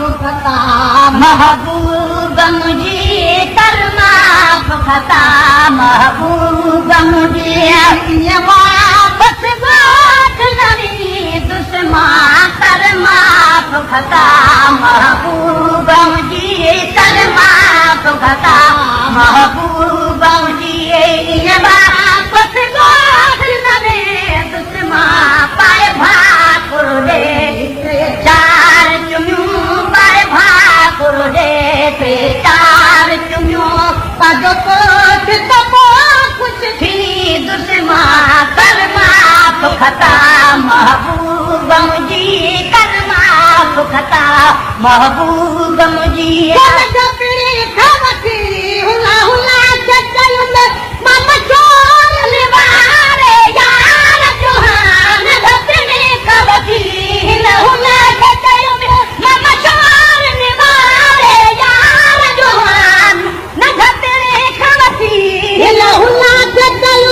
खता महबूब मुझे कर माफ खता महबूब मुझे वापस बात नहीं दुश्मन कर माफ खता महबूब मुझे कर माफ खता महबूब मुझे वापस बात नहीं दुश्मन पाए भाकुर दे चार चुम्यूं पाए भाकुर दे चार चुम्यूं पदो कोट तपो कुछ थी दुश्मन कर माफ खता महबूब मुझे कर माफ खता महबूब मुझे हुला हुला चचल मामा चोर निवारे यार चौहान धतने कबती हुला चचल मामा चोर निवारे यार चौहान न धतने कबती हुला चचल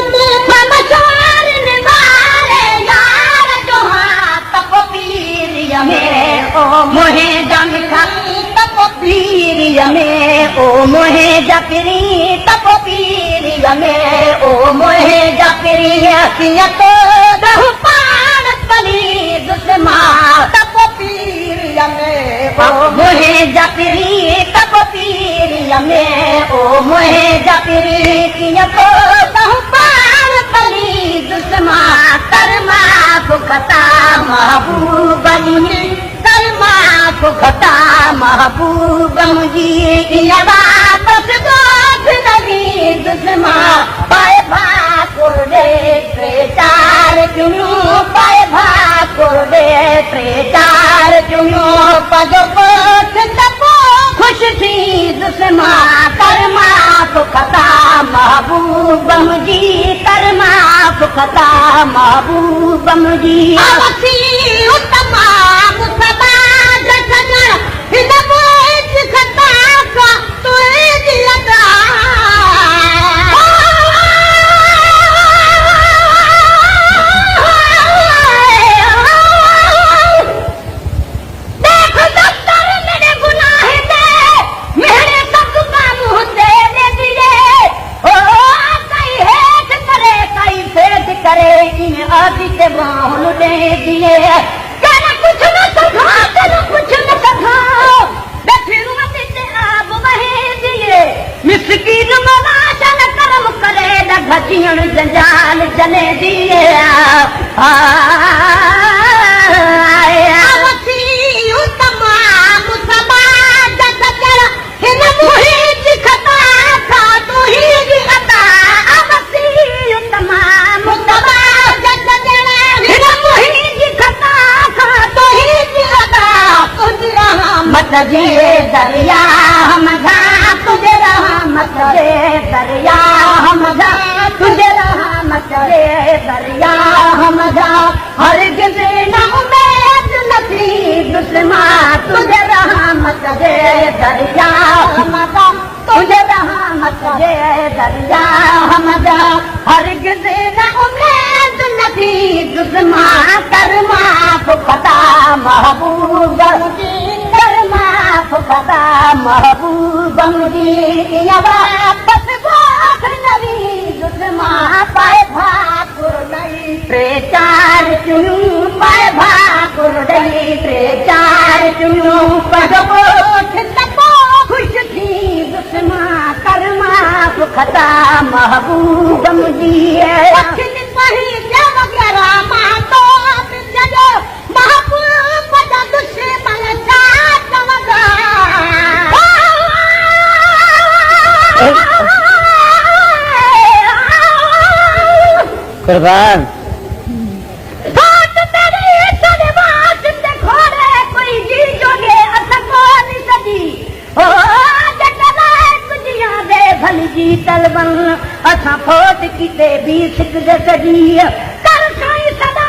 मामा चोर निवारे यार चौहान तपो पीर में ओ मोहे जम खाई तपो पीर में ओ मोहे जपरी तपो पीर में ओ मोहे जपरी किया तो दहु पान पली दुश्मन तपो पीर में ओ मोहे जपरी तपो पीर में ओ मोहे जपरी किया तो दहु पान पली दुश्मन कर माफ खता महबूब कर माफ खता महबूब मुझे वापस बात नहीं दुश्मन पाए भाकुर दे चार चुनू पाए भाकुर दे चार चुनू पदो कोट तपो खुश थी दुश्मन कर माफ खता महबूब मुझे कर माफ खता महबूब मुझे तमाम समाज सजण हिन बोझ खता का तुझे लगा देख दफ्तर मेरे गुनाह दे मेरे सब काम होते दे दिए ओ कई हेठ करे कई फेट करे इन आदि के बाहुल दे दिए कहना कुछ न सखा कहना कुछ न सखा आप वही दिए मिस्कीन मना चल कर्म करे न घचियण जंजाल चले दिए तमाम समाज सजण हिन मुहिज खता खा तुहिज अता अवसी तमाम समाज सजण हिन मुहिज खता खा तुहिज अता तुझ रहमत जे दरिया हम जा तुझे रहमत रे दरिया हम जा तुझे रहमत रे दरिया हम जा हर किसी न उम्मीद नथी दुश्मन तुझे रहमत रे दरिया हम जा तुझे रहमत रे दरिया हम जा हर किसी न उम्मीद नथी दुश्मन कर माफ खता महबूब कर माफ खता महबूब मुझे वापस बात नहीं दुश्मन पाए भाकुर नहीं टे चार चुनू पाए भाकुर नहीं टे चार चुनू पदो तपो खुश थी दुश्मन कर माफ खता महबूब मुझे महबूब दुश्मन कुर्बान कोई जी जोगे असकोनी सदी ओ दे भली जी तलबन असा फोट किते भी सिक सजी कर साईं सदा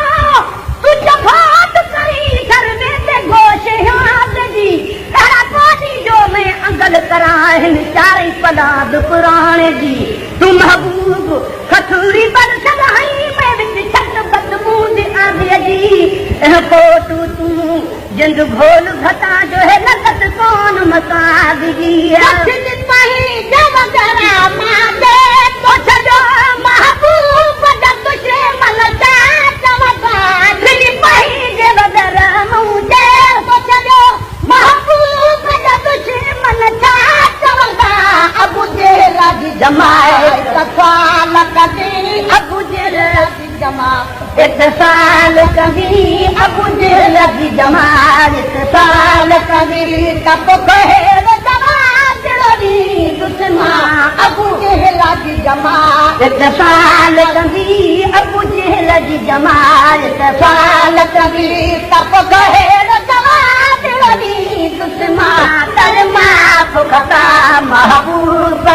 तुझ फोट करी घर में ते गोश याद जी तेरा कोटी जो मैं अंगल कराए चारे पलाद पुराने जी तू महबूब खथूरी बन सदाई मैं विच छत बदबू दी आंधी जी कोटू तू जिंद घोल घटा जो है न सादगी महबूब दुश्मन छा चवंदा जे बदर मुंहिंजे महबूब दुश्मन छा चवंदा अबू जेहल जी जमायत साल कदी अबू जेहल जी जमायत साल कदी अबू जेहल जी जमायत साल कदी कप कहे अबू जेहल जी जमायत साल कदी अबू जेहल जी जमायत साल कदी कप कहे खता महबूब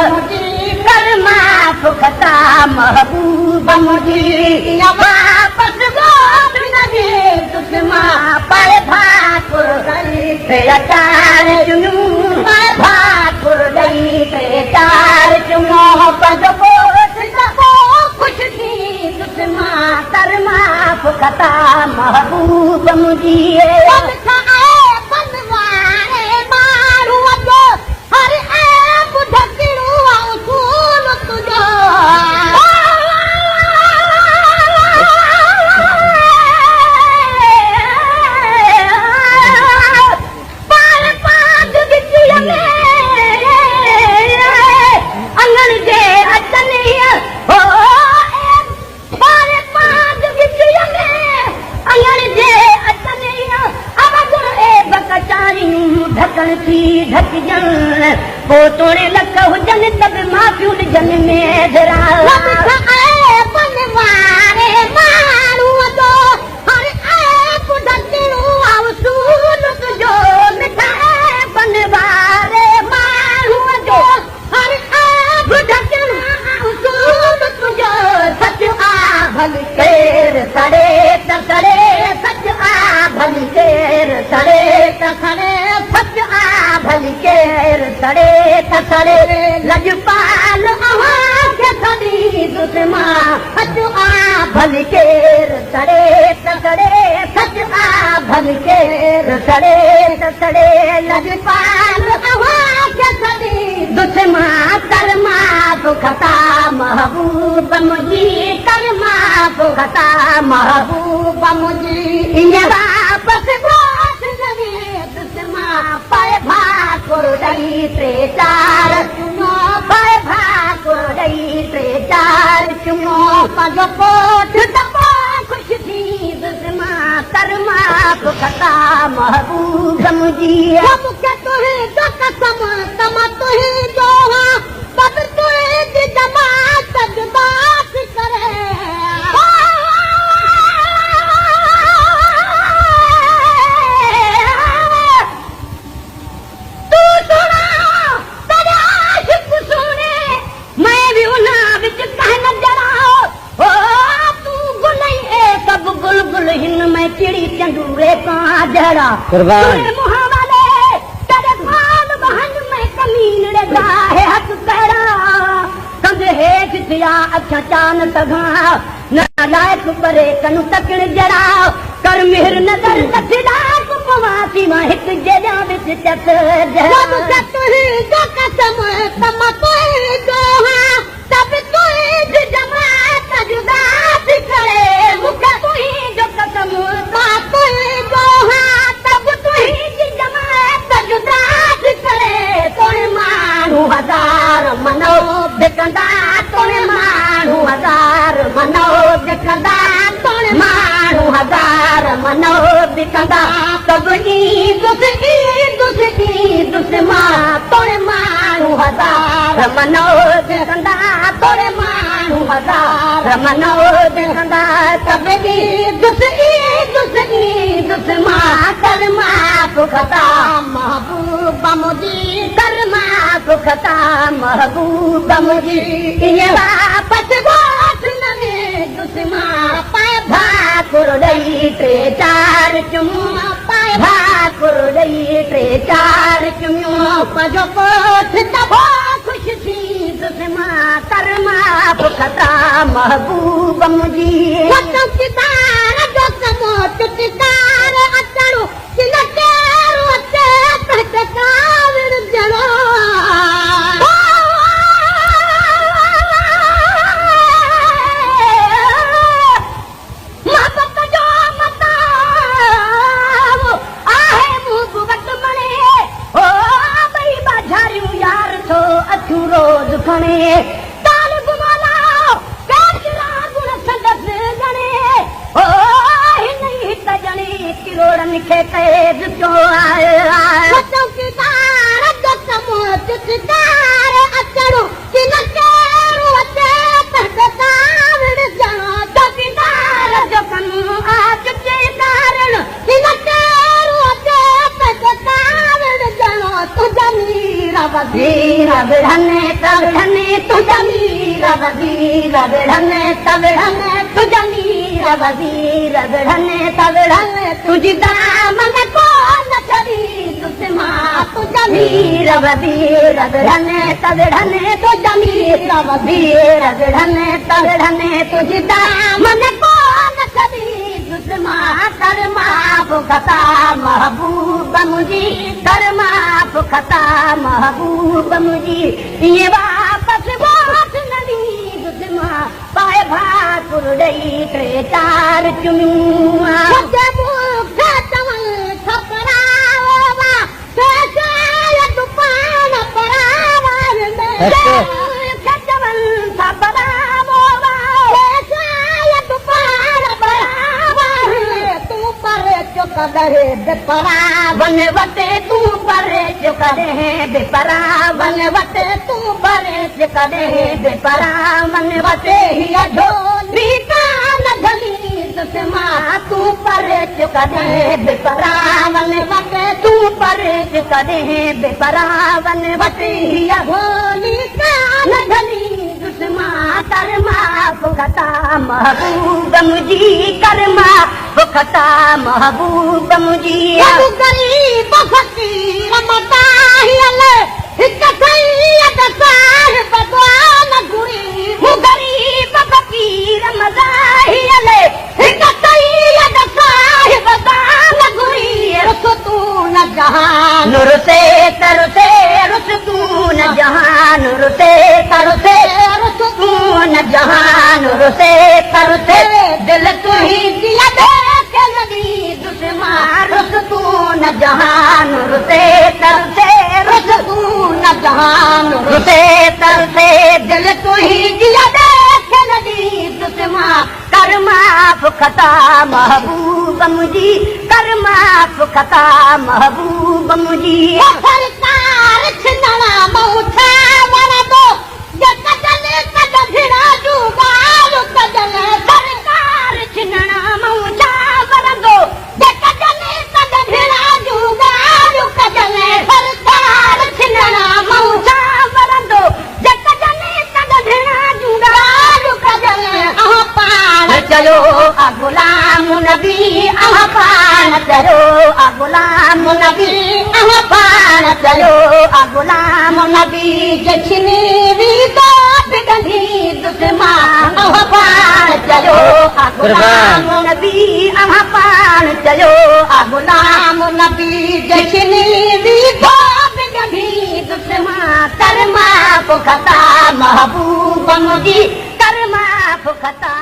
कर माफ़ खता महबूब मुझी वापस गोद नदी दुश्मा पाए भाकुर गई तेरा चार चुनू पाए भाकुर गई तेरे चार चुनो पद पोस सबो खुश थी दुश्मा कर माफ़ खता महबूब मुझी तोड़े लख हुजनि त बि माफ़ियूं ॾिजनि में धरा लजपाल दुश्मा सच आ भल केर सड़े तड़े सच आ भल केर सड़े तड़े लजपाल दुश्मा कर माफ़ खता महबूब मुझी कर माफ़ खता महबूब मुझी वापस दुश्मा पाए भाकुर ॾई टे चार चुनो पाए भाकुर ॾई टे चार चुनो पंहिंजो कोठ दॿो ख़ुशि थी दुश्मा कर माफ़ खता महबूब मुझी मूंखे तुंहिंजो कसम तम तुंहिंजो तब तुंहिंजी जमात जुदास करे हिन में चिड़ी चंदूरे का जड़ा मुहावले तेरे फाल बहन में कमीन रजा है हक करा कंध हेठ थिया अच्छा चान सघा न लायक परे कनु तकड़ जड़ा कर मेहर नजर नथड़ा कुपवासी मां हिक जड़ा विच चत जड़ा तुही जो कसम तम तुही जो तब तुही जमात जुदा करे मुखे तुही जो कसम तुही जो तब तुही जमात जुदा करे तोड़े माण्हू हज़ार मनो बिकंदा तोड़े माण्हू हज़ार मनो बिकंदा तोड़े माण्हू हज़ार मनो बिकंदा सभ ईद मां तोड़े माण्हू हज़ार मनो बिकंदा तोड़े माण्हू हज़ार मनो बिकंदा सभ ईद मां कर माफ़ खता महबूब मुझी कर माफ़ खता महबूब मुझी ईअं वापस गोठ न दुश्मा पाए भाकुर ॾई टे चार चुम्मा पाए भाकुर ॾई टे चार चुम्मा पंहिंजो कोठ दॿो ख़ुशि थी दुश्मा कर माफ़ खता महबूब मुझी अचणो खणे तालिब मौला केतिरा गुण संदस ॼणे ओ हिन ई त ॼणे किरोड़नि खे क़ैद कयो आहे चौकीदार जत मोत सितार अचणो किन केरो अचे तहदार ॼणो चौकीदार जो कमु आज जे कारण किन केरो अचे तहदार ॼणो तुझा मीर वज़ीर विढ़ने तविढ़ने तुझा मीर वज़ीर विढ़ने तविढ़ने तुझा मीर वज़ीर विढ़ने तविढ़ने तुझी दामन को न छड़ी तुझमा तुझा मीर वज़ीर विढ़ने तविढ़ने तुझा मीर वज़ीर विढ़ने तविढ़ने तुझी दामन को न छड़ी तुझमा कर माफ़ खता महबूब मुझी कर माफ़ खता महबूब मुझी ये वापस बात नदी तुझमा पाए भाकुर ॾेई टे चार चुमियूं चवनि थपरावा दुकान परावा चवनि थपरावा दुकान परावा तूं परे चुक दरे बेपरा वन वटे तूं परे चुक दे बेपरा वन वटे तूं परे चुक दे बेपरा वन वटे हीअ ढोली कान ढली तुझमा तूं परे चुक दे बेपरा वन वटे तूं परे चुक दे बेपरा वन वटे हीअ ढोली कान ढली तुझमा कर माफ़ खता महबूब मुझी कर माफ़ खता महबूब मुझी गरीब फ़क़ीर मदाहियल हिक सैयद साहिब दुआन घुरी गरीब फ़क़ीर मदाहियल हिक सैयद साहिब दुआन घुरी रुस तूं न जहान रुसे तरुसे रुस तूं न जहान रुसे तरुसे रुस तूं न जहान रुसे तरुसे दिल तुही दिया दे रुस तूं न जहान रुसे तरसे रुस तूं न जहान रुसे तरसे दिल तुही दिया देख नदी तुझमा कर माफ़ खता महबूब मुझी कर माफ़ खता महबूब मुझी सरकार छिनणा मौठा वरदो जत जने कद भिड़ा जुगार कजने सरकार छिनणा मौठा वरदो जत जने कद भिड़ा जुगार कजने सरकार छिनणा मौठा वरदो जत जने कद भिड़ा जुगार कजने पाण चलो आ गुलाम नबी पाण चलो आ गुलाम नबी पाण चलो आ गुलाम नबी जछनी वीदा बिगंधी दुश्मा पाण चलो आ गुलाम नबी पाण चलो आ गुलाम नबी जछनी वीदा बिगंधी दुश्मा कर माफ़ खता महबूब मुझी कर माफ़ खता